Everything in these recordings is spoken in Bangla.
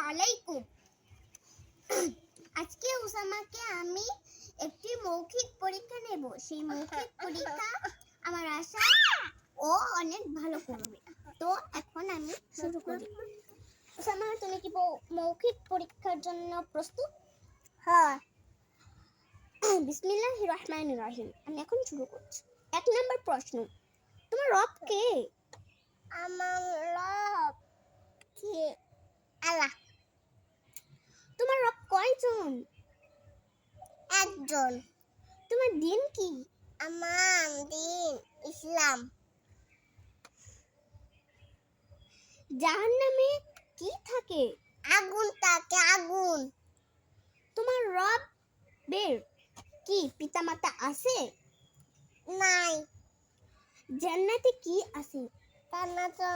আলাইকুম। আজকে উসামাকে আমি একটি মৌখিক পরীক্ষা নেব। সেই মৌখিক পরীক্ষা আমার আশা ও অনেক ভালো করবে। তো এখন আমি শুরু করি। উসামা, তুমি কি মৌখিক পরীক্ষার জন্য প্রস্তুত? হ্যাঁ। বিসমিল্লাহির রহমানির রহিম। আমি এখন শুরু করছি। 1 নম্বর প্রশ্ন, তোমার রব কে? আমার রব কে? আল্লাহ। তোমার রব কয়জন? একজন। তোমার দিন কি? আমার দিন ইসলাম। জাহান্নামে কি থাকে? আগুন থাকে, আগুন। তোমার রবের কি পিতামাতা আছে? নাই। জান্নাতে কি আছে? জান্নাতে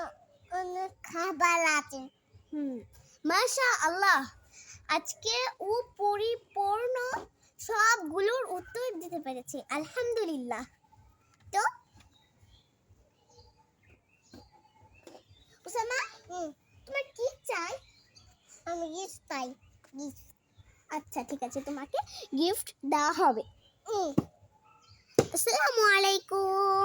অনেক খাবার আছে। মাশাআল্লাহ, আজকে ও পরিপূর্ণ সবগুলোর উত্তর দিতে পেরেছে। আলহামদুলিল্লাহ। তো উসামা, তোমার কি চাই? আমি গিফট পাই। গিফট। আচ্ছা, ঠিক আছে, তোমাকে গিফট দেওয়া হবে। আসসালামু আলাইকুম।